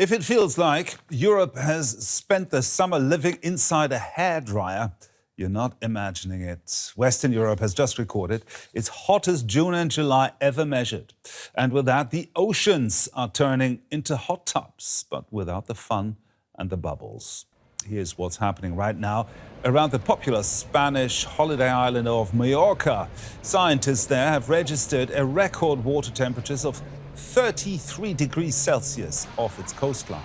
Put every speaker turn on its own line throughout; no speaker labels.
If it feels like Europe has spent the summer living inside a hairdryer, you're not imagining it. Western Europe has just recorded its hottest June and July ever measured. And with that, the oceans are turning into hot tubs, but without the fun and the bubbles. Here's what's happening right now around the popular Spanish holiday island of Mallorca. Scientists there have registered a record water temperatures of 33 degrees Celsius off its coastline.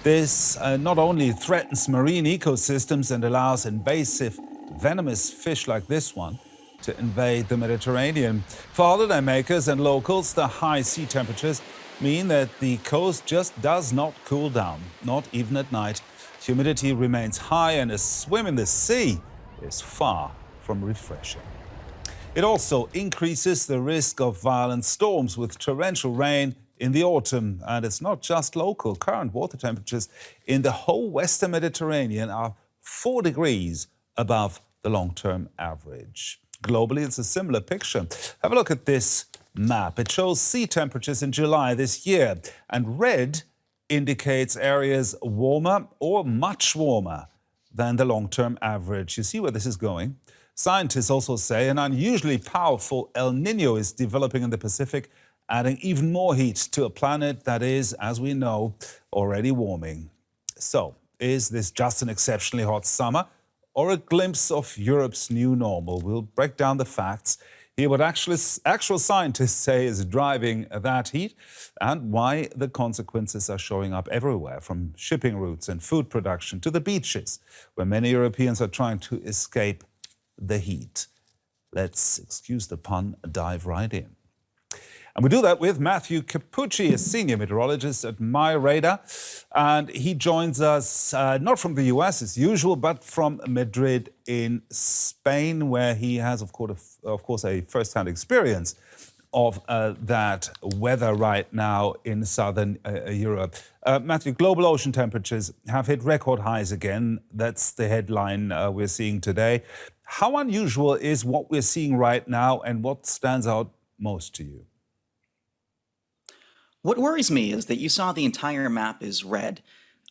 This not only threatens marine ecosystems and allows invasive, venomous fish like this one to invade the Mediterranean. For holidaymakers and locals, the high sea temperatures mean that the coast just does not cool down, not even at night. Humidity remains high and a swim in the sea is far from refreshing. It also increases the risk of violent storms with torrential rain in the autumn. And it's not just local. Current water temperatures in the whole Western Mediterranean are 4 degrees above the long-term average. Globally, it's a similar picture. Have a look at this map. It shows sea temperatures in July this year. And red indicates areas warmer or much warmer than the long-term average. You see where this is going? Scientists also say an unusually powerful El Niño is developing in the Pacific, adding even more heat to a planet that is, as we know, already warming. So, is this just an exceptionally hot summer or a glimpse of Europe's new normal? We'll break down the facts, hear what actual scientists say is driving that heat and why the consequences are showing up everywhere, from shipping routes and food production to the beaches, where many Europeans are trying to escape the heat. Let's, excuse the pun, dive right in. And we do that with Matthew Capucci, a senior meteorologist at MyRadar. And he joins us not from the US as usual, but from Madrid in Spain, where he has, of course, a first-hand experience of that weather right now in southern Europe. Matthew, global ocean temperatures have hit record highs again. That's the headline we're seeing today. How unusual is what we're seeing right now, and what stands out most to you?
What worries me is that you saw the entire map is red.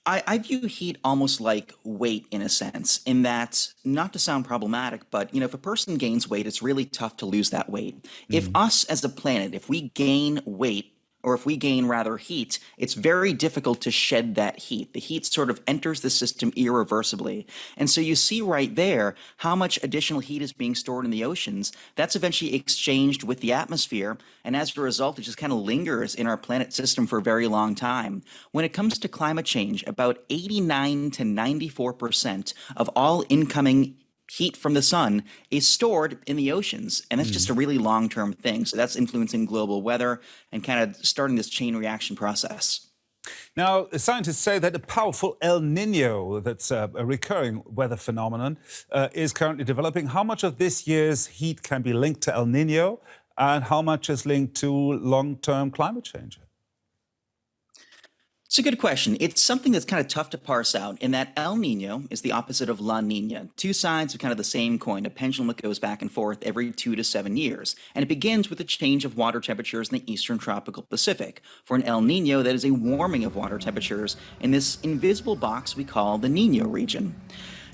I view heat almost like weight in a sense, in that, not to sound problematic, but if a person gains weight, it's really tough to lose that weight. If us as a planet, if we gain weight, or if we gain rather heat, it's very difficult to shed that heat. The heat sort of enters the system irreversibly. And so you see right there how much additional heat is being stored in the oceans. That's eventually exchanged with the atmosphere. And as a result, it just kind of lingers in our planet system for a very long time. When it comes to climate change, about 89 to 94% of all incoming heat from the sun is stored in the oceans, and that's just a really long-term thing. So that's influencing global weather and kind of starting this chain reaction process.
Now, scientists say that a powerful El Niño, that's a recurring weather phenomenon, is currently developing. How much of this year's heat can be linked to El Niño, and how much is linked to long-term climate change?
It's a good question. It's something that's kind of tough to parse out, in that El Nino is the opposite of La Nina. Two sides of kind of the same coin, a pendulum that goes back and forth every 2 to 7 years. And it begins with a change of water temperatures in the eastern tropical Pacific. For an El Nino, that is a warming of water temperatures in this invisible box we call the Nino region.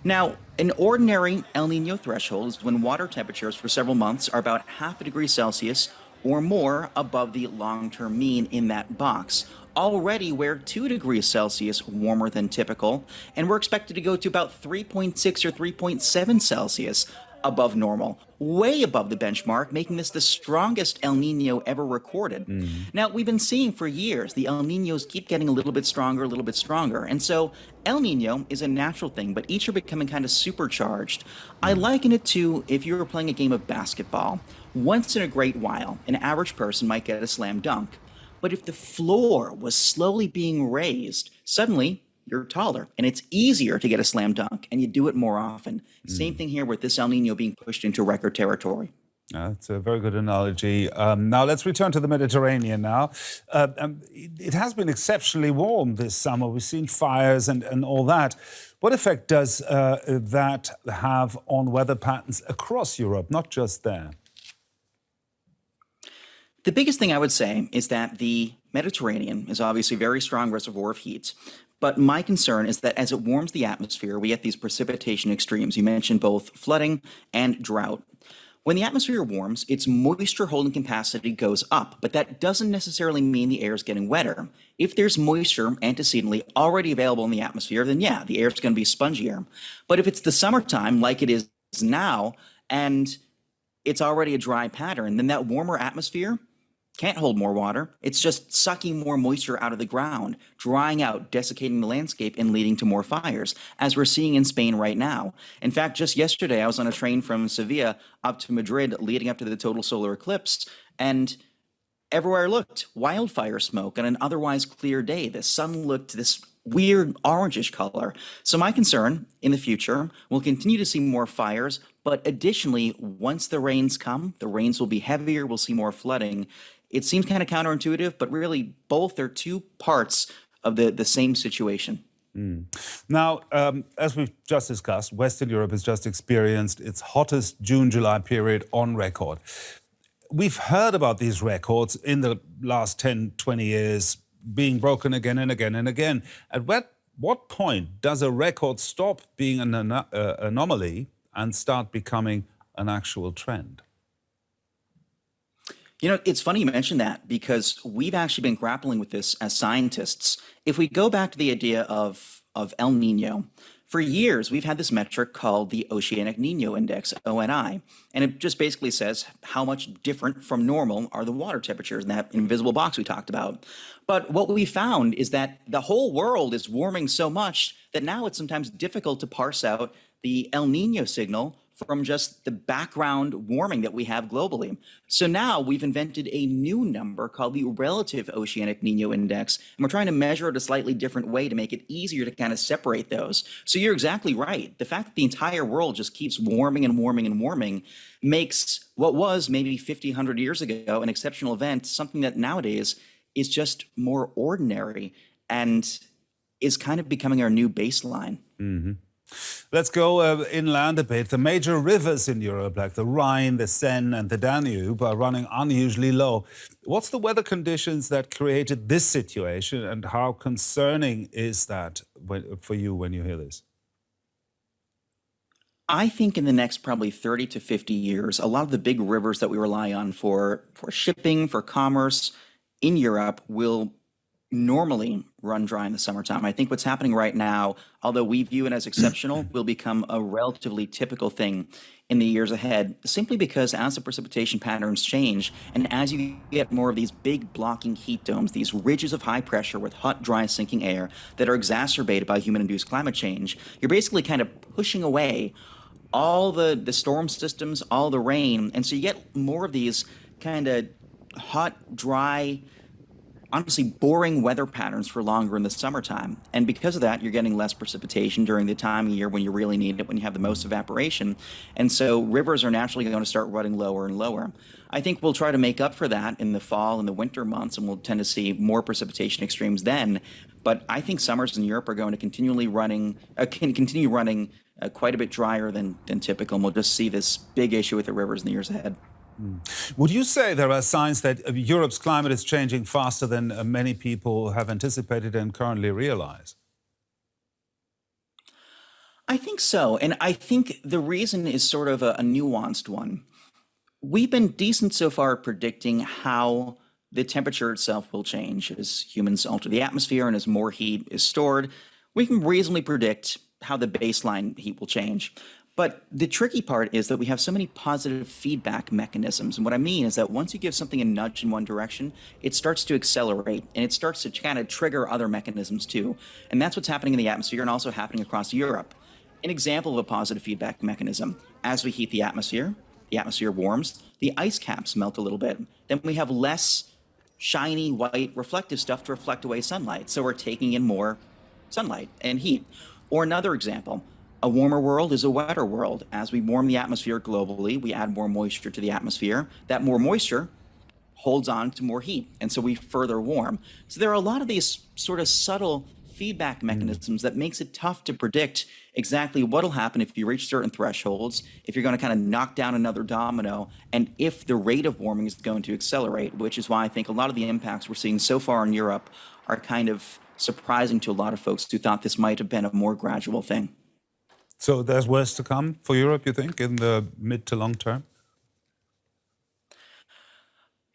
Now, an ordinary El Nino threshold is when water temperatures for several months are about ½ degree Celsius or more above the long-term mean in that box. Already we're 2 degrees Celsius warmer than typical, and we're expected to go to about 3.6 or 3.7 Celsius above normal, way above the benchmark, making this the strongest El Nino ever recorded. Now, we've been seeing for years the El Niños keep getting a little bit stronger, and so El Nino is a natural thing, but each are becoming kind of supercharged. I liken it to if you were playing a game of basketball. Once in a great while, an average person might get a slam dunk. But if the floor was slowly being raised, suddenly you're taller and it's easier to get a slam dunk, and you do it more often. Same thing here with this El Nino being pushed into record territory.
That's a very good analogy. Now let's return to the Mediterranean now. It has been exceptionally warm this summer. We've seen fires and all that. What effect does that have on weather patterns across Europe, not just there?
The biggest thing I would say is that the Mediterranean is obviously a very strong reservoir of heat. But my concern is that as it warms the atmosphere, we get these precipitation extremes. You mentioned both flooding and drought. When the atmosphere warms, its moisture holding capacity goes up, but that doesn't necessarily mean the air is getting wetter. If there's moisture antecedently already available in the atmosphere, then yeah, the air is going to be spongier. But if it's the summertime, like it is now, and it's already a dry pattern, then that warmer atmosphere can't hold more water. It's just sucking more moisture out of the ground, drying out, desiccating the landscape, and leading to more fires, as we're seeing in Spain right now. In fact, just yesterday, I was on a train from Sevilla up to Madrid leading up to the total solar eclipse, and everywhere I looked, wildfire smoke on an otherwise clear day. The sun looked this weird orangish color. So my concern in the future, we'll continue to see more fires, but additionally, once the rains come, the rains will be heavier, we'll see more flooding. It seems kind of counterintuitive, but really both are two parts of the same situation.
Now, as we've just discussed, Western Europe has just experienced its hottest June-July period on record. We've heard about these records in the last 10, 20 years being broken again and again and again. At what point does a record stop being an anomaly and start becoming an actual trend?
You know, it's funny you mention that because we've actually been grappling with this as scientists. If we go back to the idea of El Nino, for years we've had this metric called the Oceanic Nino Index, ONI, and it just basically says how much different from normal are the water temperatures in that invisible box we talked about. But what we found is that the whole world is warming so much that now it's sometimes difficult to parse out the El Nino signal from just the background warming that we have globally. So now we've invented a new number called the Relative Oceanic Nino Index, and we're trying to measure it a slightly different way to make it easier to kind of separate those. So you're exactly right. The fact that the entire world just keeps warming and warming and warming makes what was maybe 50, 100 years ago an exceptional event something that nowadays is just more ordinary and is kind of becoming our new baseline.
Mm-hmm. Let's go inland a bit. The major rivers in Europe, like the Rhine, the Seine and the Danube, are running unusually low. What's the weather conditions that created this situation, and how concerning is that for you when you hear this?
I think in the next probably 30 to 50 years, a lot of the big rivers that we rely on for shipping, for commerce in Europe will normally run dry in the summertime. I think what's happening right now, although we view it as exceptional, will become a relatively typical thing in the years ahead, simply because as the precipitation patterns change and as you get more of these big blocking heat domes, these ridges of high pressure with hot, dry, sinking air that are exacerbated by human-induced climate change, you're basically kind of pushing away all the storm systems, all the rain, and so you get more of these kind of hot, dry, honestly boring weather patterns for longer in the summertime. And because of that, you're getting less precipitation during the time of year when you really need it, when you have the most evaporation. And so rivers are naturally going to start running lower and lower. I think we'll try to make up for that in the fall and the winter months, and we'll tend to see more precipitation extremes then. But I think summers in Europe are going to continue running quite a bit drier than typical, and we'll just see this big issue with the rivers in the years ahead.
Would you say there are signs that Europe's climate is changing faster than many people have anticipated and currently realize?
I think so. And I think the reason is sort of a nuanced one. We've been decent so far at predicting how the temperature itself will change as humans alter the atmosphere and as more heat is stored. We can reasonably predict how the baseline heat will change. But the tricky part is that we have so many positive feedback mechanisms. And what I mean is that once you give something a nudge in one direction, it starts to accelerate and it starts to kind of trigger other mechanisms too. And that's what's happening in the atmosphere and also happening across Europe. An example of a positive feedback mechanism: as we heat the atmosphere warms, the ice caps melt a little bit. Then we have less shiny, white, reflective stuff to reflect away sunlight. So we're taking in more sunlight and heat. Or another example: a warmer world is a wetter world. As we warm the atmosphere globally, we add more moisture to the atmosphere. That more moisture holds on to more heat, and so we further warm. So there are a lot of these sort of subtle feedback mechanisms that makes it tough to predict exactly what'll happen if you reach certain thresholds, if you're going to kind of knock down another domino, and if the rate of warming is going to accelerate, which is why I think a lot of the impacts we're seeing so far in Europe are kind of surprising to a lot of folks who thought this might have been a more gradual thing.
So there's worse to come for Europe, you think, in the mid to long term?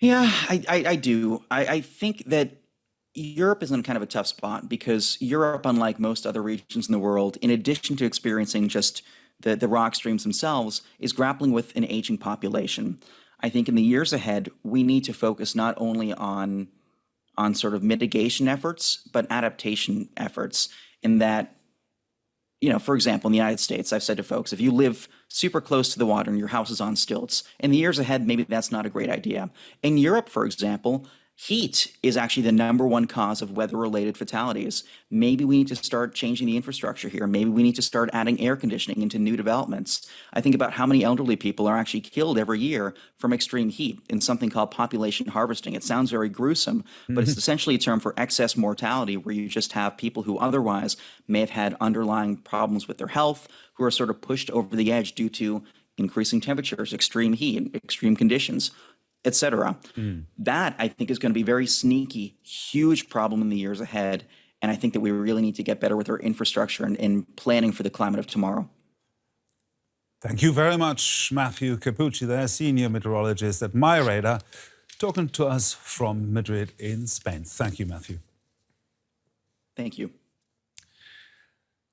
Yeah, I do. I think that Europe is in kind of a tough spot because Europe, unlike most other regions in the world, in addition to experiencing just the rock streams themselves, is grappling with an aging population. I think in the years ahead, we need to focus not only on sort of mitigation efforts, but adaptation efforts in that, for example, in the United States, I've said to folks, if you live super close to the water and your house is on stilts, in the years ahead, maybe that's not a great idea. In Europe, for example, heat is actually the #1 cause of weather-related fatalities. Maybe we need to start changing the infrastructure here. Maybe we need to start adding air conditioning into new developments. I think about how many elderly people are actually killed every year from extreme heat in something called population harvesting. It sounds very gruesome, but it's essentially a term for excess mortality, where you just have people who otherwise may have had underlying problems with their health, who are sort of pushed over the edge due to increasing temperatures, extreme heat, extreme conditions, etc. That, I think, is going to be a very sneaky, huge problem in the years ahead. And I think that we really need to get better with our infrastructure and planning for the climate of tomorrow.
Thank you very much, Matthew Capucci, there, senior meteorologist at MyRadar, talking to us from Madrid in Spain. Thank you, Matthew.
Thank you.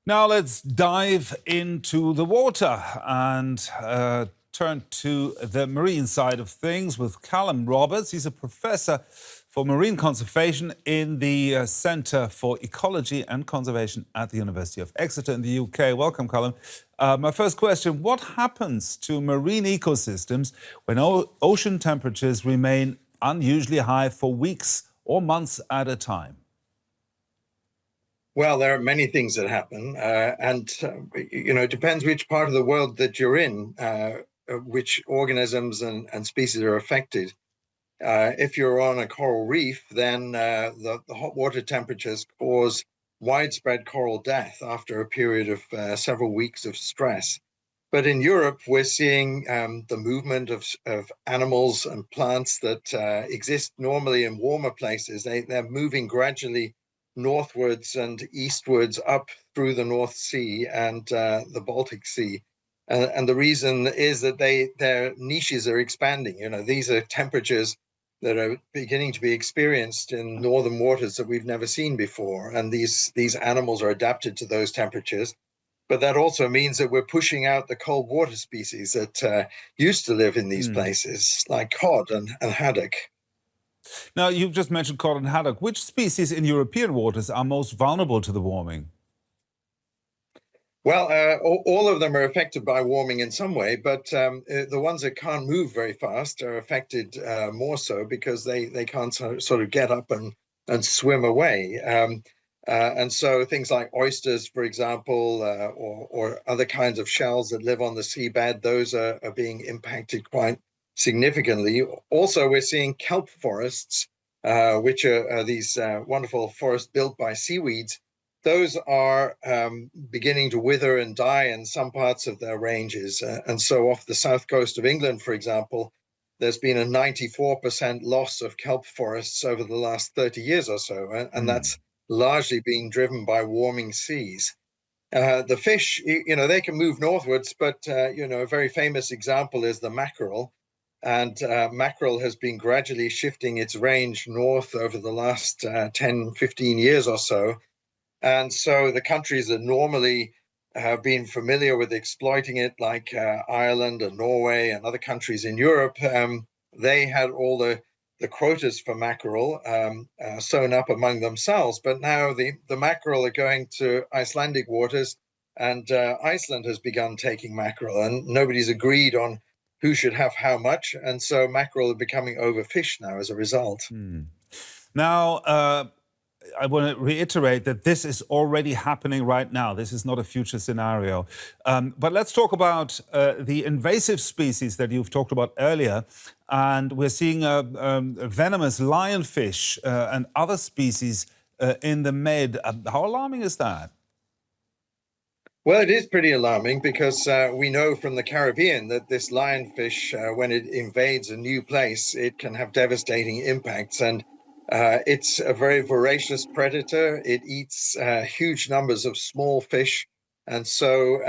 Now let's dive into the water and turn to the marine side of things with Callum Roberts. He's a professor for marine conservation in the Centre for Ecology and Conservation at the University of Exeter in the UK. Welcome, Callum. My first question, what happens to marine ecosystems when ocean temperatures remain unusually high for weeks or months at a time?
Well, there are many things that happen, and it depends which part of the world that you're in, which organisms and species are affected. If you're on a coral reef, then the hot water temperatures cause widespread coral death after a period of several weeks of stress. But in Europe, we're seeing the movement of animals and plants that exist normally in warmer places. They're moving gradually northwards and eastwards up through the North Sea and the Baltic Sea. And the reason is that their niches are expanding. These are temperatures that are beginning to be experienced in northern waters that we've never seen before. And these animals are adapted to those temperatures. But that also means that we're pushing out the cold water species that used to live in these places, like cod and haddock.
Now, you've just mentioned cod and haddock. Which species in European waters are most vulnerable to the warming?
Well, all of them are affected by warming in some way, but the ones that can't move very fast are affected more so because they can't sort of get up and swim away. And so things like oysters, for example, or other kinds of shells that live on the seabed, those are being impacted quite significantly. Also, we're seeing kelp forests, which are these wonderful forests built by seaweeds. Those are beginning to wither and die in some parts of their ranges. And so off the south coast of England, for example, there's been a 94% loss of kelp forests over the last 30 years or so. And that's largely being driven by warming seas. The fish, they can move northwards, but, a very famous example is the mackerel. And mackerel has been gradually shifting its range north over the last 10, 15 years or so. And so the countries that normally have been familiar with exploiting it, like Ireland and Norway and other countries in Europe, they had all the quotas for mackerel sewn up among themselves. But now the mackerel are going to Icelandic waters, and Iceland has begun taking mackerel, and nobody's agreed on who should have how much. And so mackerel are becoming overfished now as a result.
Now, I want to reiterate that this is already happening right now. This is not a future scenario. But let's talk about the invasive species that you've talked about earlier. And we're seeing venomous lionfish and other species in the Med. How alarming is that?
Well, it is pretty alarming because we know from the Caribbean that this lionfish, when it invades a new place, it can have devastating impacts. And it's a very voracious predator. It eats huge numbers of small fish. And so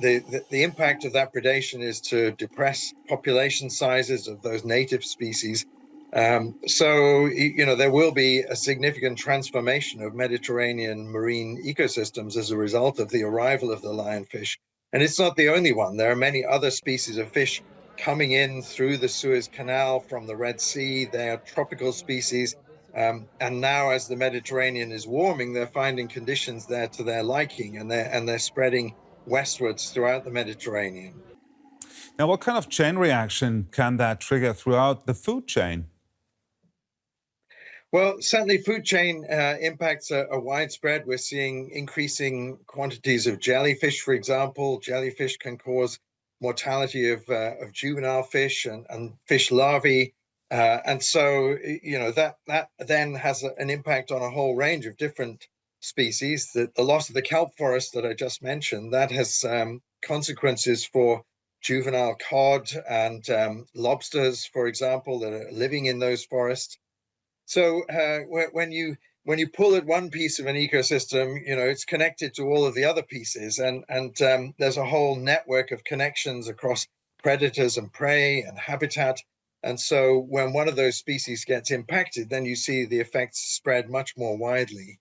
the impact of that predation is to depress population sizes of those native species. So, there will be a significant transformation of Mediterranean marine ecosystems as a result of the arrival of the lionfish. And it's not the only one. There are many other species of fish coming in through the Suez Canal from the Red Sea. They are tropical species. And now, as the Mediterranean is warming, they're finding conditions there to their liking, and they're spreading westwards throughout the Mediterranean.
Now, what kind of chain reaction can that trigger throughout the food chain?
Well, certainly food chain impacts are widespread. We're seeing increasing quantities of jellyfish, for example. Jellyfish can cause mortality of juvenile fish and fish larvae. And so, that then has an impact on a whole range of different species. The loss of the kelp forest that I just mentioned, that has consequences for juvenile cod and lobsters, for example, that are living in those forests. So when you pull at one piece of an ecosystem, it's connected to all of the other pieces, and there's a whole network of connections across predators and prey and habitat. And so when one of those species gets impacted, then you see the effects spread much more widely.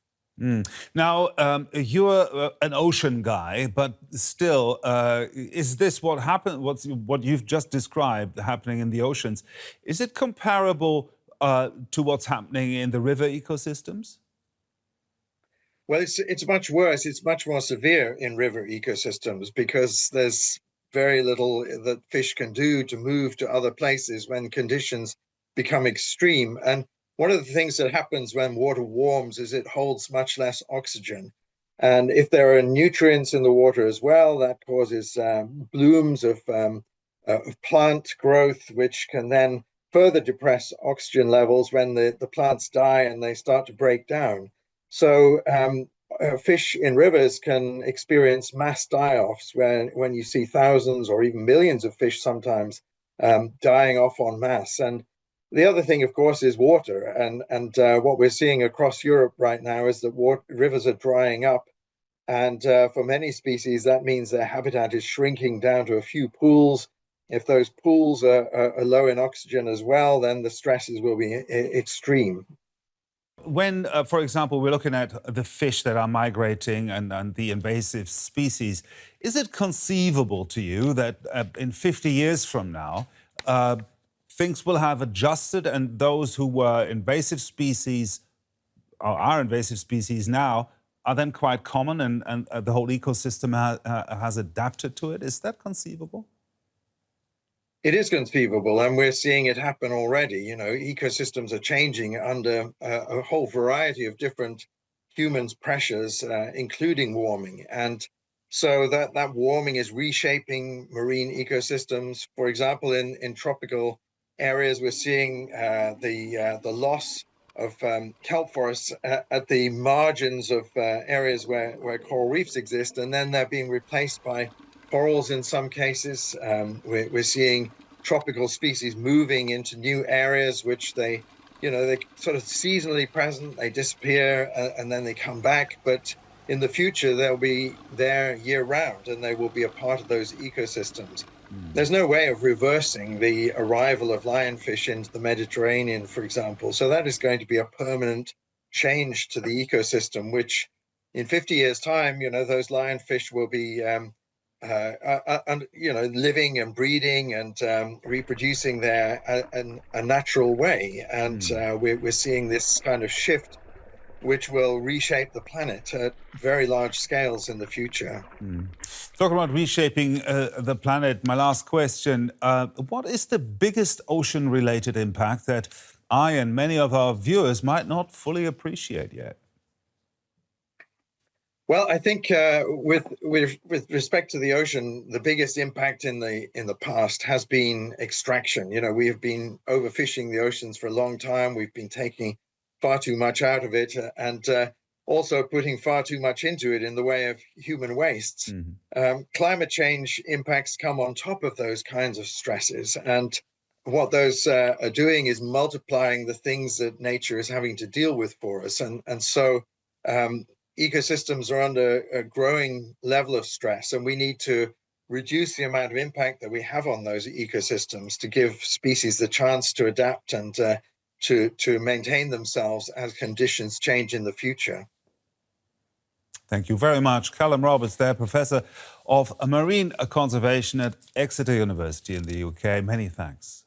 Now, you're an ocean guy, but still, is this what happened? What you've just described happening in the oceans? Is it comparable to what's happening in the river ecosystems?
Well, it's much worse. It's much more severe in river ecosystems because there's very little that fish can do to move to other places when conditions become extreme. And one of the things that happens when water warms is it holds much less oxygen. And if there are nutrients in the water as well, that causes blooms of plant growth, which can then further depress oxygen levels when the plants die and they start to break down. So fish in rivers can experience mass die-offs when you see thousands or even millions of fish sometimes dying off en masse. And the other thing, of course, is water. And what we're seeing across Europe right now is that rivers are drying up. And for many species, that means their habitat is shrinking down to a few pools. If those pools are low in oxygen as well, then the stresses will be extreme.
When, for example, we're looking at the fish that are migrating and the invasive species, is it conceivable to you that in 50 years from now, things will have adjusted and those who were invasive species or are invasive species now are then quite common and the whole ecosystem has adapted to it? Is that conceivable?
It is conceivable, and we're seeing it happen already. Ecosystems are changing under a whole variety of different humans' pressures, including warming. And so that warming is reshaping marine ecosystems. For example, in tropical areas, we're seeing the loss of kelp forests at the margins of areas where coral reefs exist, and then they're being replaced by corals in some cases. We're seeing tropical species moving into new areas, which they sort of seasonally present, they disappear and then they come back. But in the future, they'll be there year round and they will be a part of those ecosystems. There's no way of reversing the arrival of lionfish into the Mediterranean, for example. So that is going to be a permanent change to the ecosystem, which in 50 years' time, those lionfish will be living and breeding and reproducing there in a natural way. And we're seeing this kind of shift, which will reshape the planet at very large scales in the future.
Talking about reshaping the planet, my last question, what is the biggest ocean-related impact that I and many of our viewers might not fully appreciate yet?
Well, I think with respect to the ocean, the biggest impact in the past has been extraction. We have been overfishing the oceans for a long time. We've been taking far too much out of it, and also putting far too much into it in the way of human wastes. Climate change impacts come on top of those kinds of stresses. And what those are doing is multiplying the things that nature is having to deal with for us. And so ecosystems are under a growing level of stress, and we need to reduce the amount of impact that we have on those ecosystems to give species the chance to adapt and to maintain themselves as conditions change in the future.
Thank you very much. Callum Roberts there, Professor of Marine Conservation at Exeter University in the UK. Many thanks.